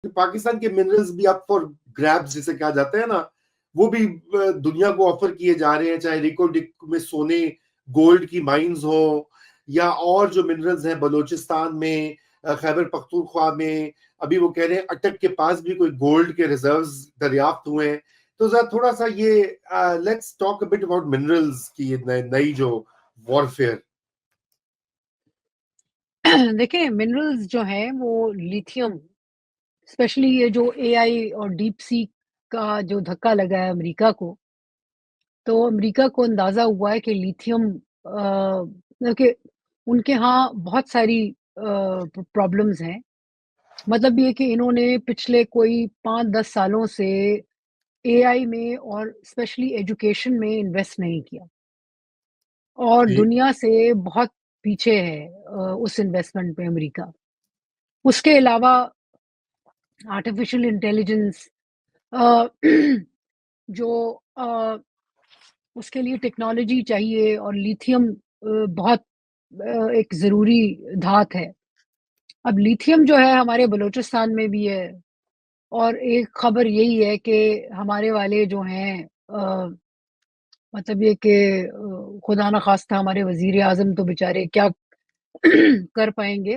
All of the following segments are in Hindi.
पाकिस्तान के मिनरल्स भी अप फॉर ग्रैब्स जिसे कहा जाता है ना, वो भी दुनिया को ऑफर किए जा रहे हैं, चाहे रिकोडिक में सोने गोल्ड की माइंस हो, या और जो मिनरल्स हैं बलूचिस्तान में, खैबर पख्तूनख्वा में, अभी वो कह रहे हैं अटक के पास भी कोई गोल्ड के रिजर्व्स दरियाफ्त हुए हैं। तो जरा थोड़ा सा ये let's talk a bit about minerals की नई जो वॉरफेयर। देखिए, मिनरल्स जो हैं वो लिथियम, स्पेशली ये जो एआई और डीप सी का जो धक्का लगा है अमेरिका को, तो अमेरिका को अंदाज़ा हुआ है कि लिथियम कि उनके यहाँ बहुत सारी प्रॉब्लम्स हैं। मतलब ये कि इन्होंने पिछले कोई 5-10 सालों से एआई में और स्पेशली एजुकेशन में इन्वेस्ट नहीं किया और ठीक। दुनिया से बहुत पीछे है उस इन्वेस्टमेंट में अमेरिका। उसके अलावा आर्टिफिशियल इंटेलिजेंस अ, जो उसके लिए टेक्नोलॉजी चाहिए और लिथियम बहुत एक ज़रूरी धात है। अब लिथियम जो है हमारे बलूचिस्तान में भी है और एक खबर यही है कि हमारे वाले जो हैं मतलब ये कि खुदा ना ख़ास्ता हमारे वज़ीर-ए-आज़म तो बेचारे क्या कर पाएँगे,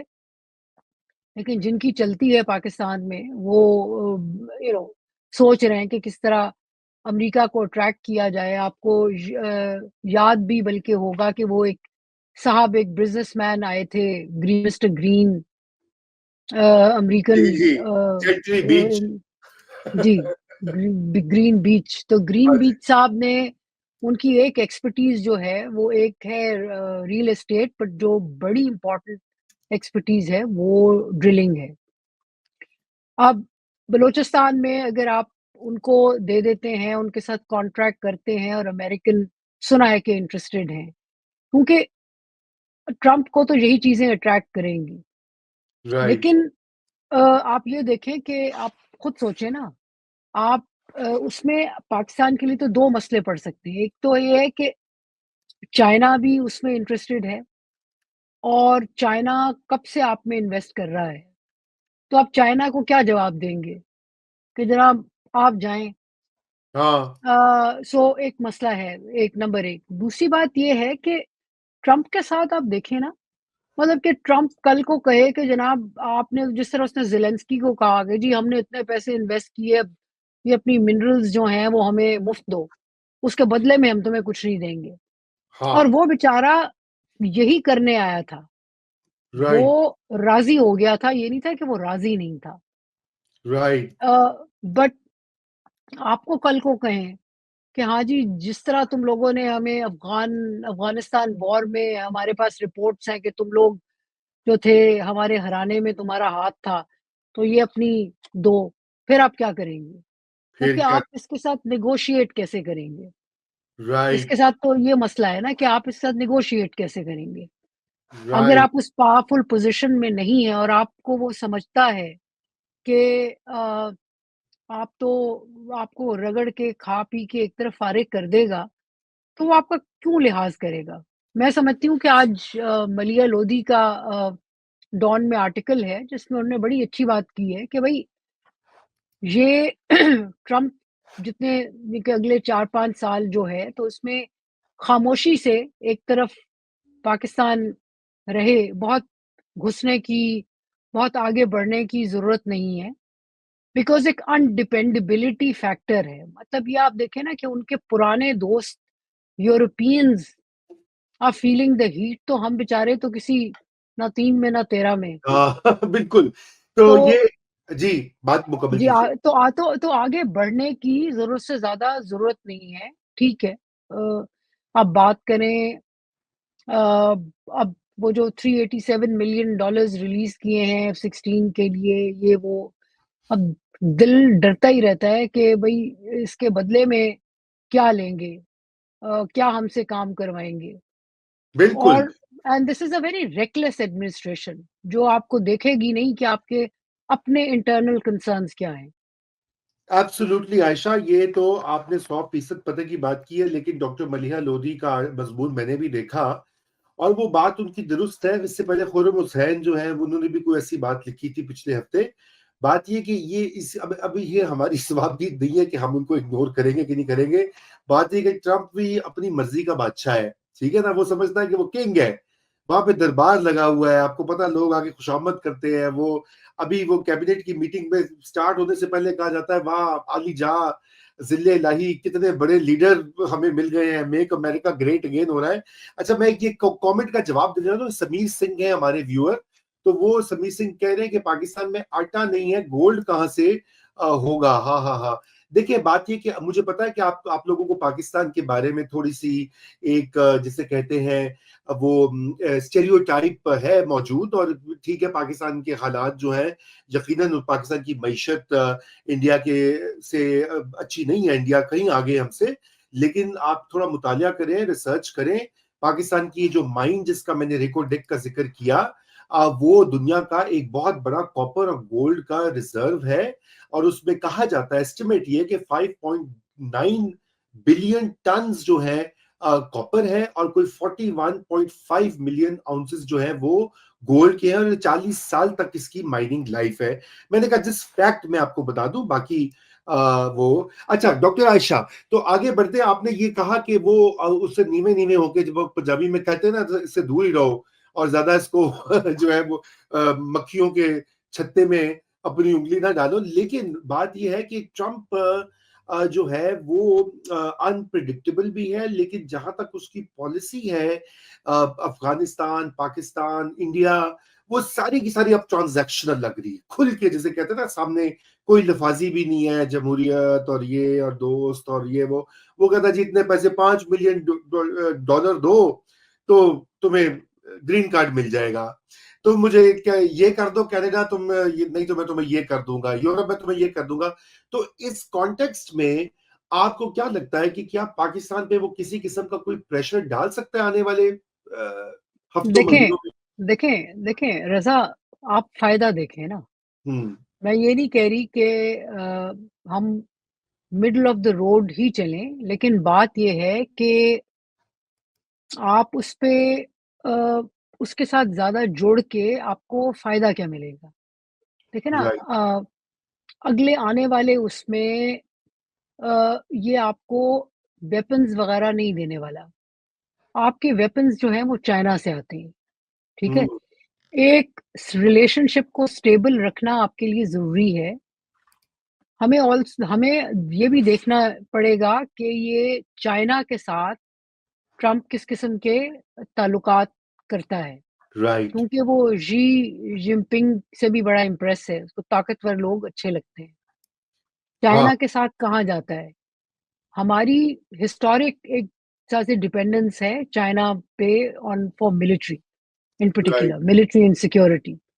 लेकिन जिनकी चलती है पाकिस्तान में वो सोच रहे हैं कि किस तरह अमेरिका को अट्रैक्ट किया जाए। आपको याद भी बल्कि होगा कि वो एक साहब एक बिज़नेसमैन आए थे, मिस्टर ग्रीन अमेरिकन जी जी। अ जेंटली बीच। जी, ग्रीन बीच। तो ग्रीन बीच साहब ने उनकी एक एक्सपर्टीज़ जो है, वो एक है रियल एस्टेट, बट जो बड़ी इम्पोर्टेंट एक्सपर्टीज़ है, वो ड्रिलिंग है। अब बलूचिस्तान में अगर आप उनको दे देते हैं, उनके साथ कॉन्ट्रैक्ट करते हैं और अमेरिकन सुना है कि इंटरेस्टेड हैं, क्योंकि ट्रम्प को तो यही चीज़ें अट्रैक्ट करेंगी। राइट। लेकिन आप ये देखें कि आप खुद सोचें ना, आप उसमें पाकिस्तान के लिए तो 2 मसले पड़ सकते हैं। एक तो ये है कि चाइना भी उसमें इंटरेस्टेड है और चाइना कब से आप में इन्वेस्ट कर रहा है। तो आप चाइना को क्या जवाब देंगे कि जनाब आप जाएँ। हाँ। सो एक मसला है, एक नंबर 1। दूसरी बात ये है कि ट्रम्प के साथ आप देखें ना, मतलब कि ट्रम्प कल को कहे कि जनाब आपने जिस तरह उसने ज़ेलेंस्की को कहा कि जी हमने इतने पैसे इन्वेस्ट किए, अब ये अपनी मिनरल्स जो हैं वो हमें मुफ़्त दो, उसके बदले में हम तुम्हें कुछ नहीं देंगे। और हाँ। वो बेचारा यही करने आया था। राइट। वो राज़ी हो गया था, ये नहीं था कि वो राज़ी नहीं था। राइट। बट आपको कल को कहें कि हाँ जी, जिस तरह तुम लोगों ने हमें अफ़गानिस्तान वॉर में हमारे पास रिपोर्ट्स हैं कि तुम लोग जो थे हमारे हराने में तुम्हारा हाथ था, तो ये अपनी दो, फिर आप क्या करेंगे? फिर क्योंकि क्या? आप इसके साथ नेगोशिएट कैसे करेंगे? राइट। इसके साथ तो ये मसला है ना कि आप इसके साथ नेगोशिएट कैसे करेंगे? अगर राइट। आप उस पावरफुल पोज़ीशन में नहीं हैं और आपको वो समझता है कि आप तो आपको रगड़ के, खा-पी के एक तरफ फ़ारिग कर देगा, तो वो आपका क्यों लिहाज़ करेगा? मैं समझती हूँ कि आज मलिया लोधी का डॉन में आर्टिकल है, जिसमें उन्होंने बड़ी अच्छी बात की है कि भई ये ट्रम्प जितने ये कि अगले 4-5 साल जो है, तो उसमें खामोशी से एक तरफ पाकिस्तान रहे, बहुत घुसने की, बहुत आगे बढ़ने की ज़रूरत नहीं है, बिकॉज़ एक अनडिपेंडेबिलिटी फैक्टर है। मतलब ये आप देखें ना कि उनके पुराने दोस्त Europeans are feeling the heat, तो हम बेचारे तो किसी ना 3 में ना 13 में। हाँ। बिल्कुल। तो तो ये जी, बात मुकम्मल जी कीजिए। तो आगे बढ़ने की ज़रूरत से ज़्यादा ज़रूरत नहीं है, ठीक है। आप बात करें अब वो जो $387 मिलियन रिलीज़ किए हैं F-16 के लिए, ये वो, अब दिल डरता ही रहता है कि भई इसके बदले में क्या लेंगे? क्या हमसे काम करवाएँगे? बिल्कुल। और and this is a very reckless administration जो आपको देखेगी नहीं कि आपके अपने इंटरनल कंसर्न्स क्या हैं। एब्सोल्युटली आयशा, ये तो आपने 100% पते की बात की है, लेकिन डॉक्टर मलिहा लोधी का मज़मून मैंने भी देखा और वो बात उनकी दुरुस्त है। इससे पहले खुर्रम हुसैन जो है, उन्होंने भी कोई ऐसी बात लिखी थी पिछले हफ्ते। बात ये कि ये इस अभी ये हमारी स्वाभाविक नहीं है कि हम उनको इग्नोर करेंगे कि नहीं करेंगे। बात ये कि ट्रंप भी अपनी मर्जी का बादशाह है, ठीक है ना? वो समझता है कि वो किंग है। वहां पे दरबार लगा हुआ है, आपको पता है, लोग आके खुशामद करते हैं। वो अभी वो कैबिनेट की मीटिंग में स्टार्ट होने से पहले कहा जाता है, वाह अली जा, जिल्ले इलाही, कितने बड़े लीडर हमें मिल गए हैं, मेक अमेरिका ग्रेट अगेन हो रहा है। अच्छा, मैं ये कमेंट का जवाब दे रहा हूँ। समीर सिंह है हमारे व्यूअर, तो वो समीर सिंह कह रहे हैं कि पाकिस्तान में आटा नहीं है, गोल्ड कहां से होगा। हाँ हाँ हाँ, देखिए बात ये कि मुझे पता है कि आप लोगों को पाकिस्तान के बारे में थोड़ी सी एक जिसे कहते हैं वो स्टेरियोटाइप है मौजूद। और ठीक है, पाकिस्तान के हालात जो है, यकीनन पाकिस्तान की मईशत इंडिया के से अच्छी नहीं है, इंडिया कहीं आगे हमसे। लेकिन आप थोड़ा मुतालिया करें, रिसर्च करें। पाकिस्तान की जो माइन जिसका मैंने रिकोडेक का जिक्र किया, वो दुनिया का एक बहुत बड़ा कॉपर और गोल्ड का रिजर्व है। और उसमें कहा जाता है, एस्टिमेट ये कि 5.9 बिलियन टन जो है कॉपर है, और कोई 41.5 मिलियन आउंसेस जो है वो गोल्ड के हैं, और 40 साल तक इसकी माइनिंग लाइफ है। मैंने कहा जिस फैक्ट मैं आपको बता दूं, बाकी वो अच्छा डॉक्टर आयशा, तो आगे बढ़ते हैं। आपने ये कहा कि वो उससे नीवे नीवे होके, जब वो पंजाबी में कहते हैं ना, तो इससे दूर ही रहो और ज्यादा इसको जो है वो मक्खियों के छत्ते में अपनी उंगली ना डालो। लेकिन बात यह है कि ट्रंप जो है वो अनप्रिडिक्टेबल भी है, लेकिन जहां तक उसकी पॉलिसी है, अफगानिस्तान, पाकिस्तान, इंडिया, वो सारी की सारी अब ट्रांजैक्शनल लग रही है, खुल के, जैसे कहते हैं ना, सामने कोई लफाजी भी नहीं है, जमहूरियत और ये और दोस्त और ये वो कहता है जी इतने पैसे, $5 मिलियन दो तो तुम्हें ग्रीन कार्ड मिल जाएगा। तो मुझे क्या ये कर दो कनाडा, तुम ये नहीं तो मैं तुम्हें ये कर दूंगा, यूरोप में तुम्हें ये कर दूंगा। तो इस कॉन्टेक्स्ट में आपको क्या लगता है कि क्या पाकिस्तान पे वो किसी किस्म का कोई प्रेशर डाल सकता है आने वाले हफ्तों देखें महीनों में? देखें देखें रज़ा, आप फ़ायदा देखें ना। हम्म। मैं ये नहीं कह रही कि हम मिडल ऑफ़ द रोड ही चलें, लेकिन बात ये है कि आप उस पे अ, उसके साथ ज़्यादा जुड़ के आपको फ़ायदा क्या मिलेगा? देखिए ना, राइट। अगले आने वाले उसमें ये आपको वेपन्स वग़ैरह नहीं देने वाला। आपके वेपन्स जो हैं वो चाइना से आते हैं, ठीक है? हम्म। एक स रिलेशनशिप को स्टेबल रखना आपके लिए ज़रूरी है। हमें ये भी देखना पड़ेगा कि ये चाइना के साथ ट्रंप किस किस्म के ताल्लुकात करता है, राइट। क्योंकि वो शी जिनपिंग से भी बड़ा इम्प्रेस है, उसको ताकतवर लोग अच्छे लगते हैं। हाँ। चाइना के साथ कहाँ जाता है? हमारी हिस्टोरिक एक तरह से डिपेंडेंस है चाइना पे on for military, in right. Particular military and security.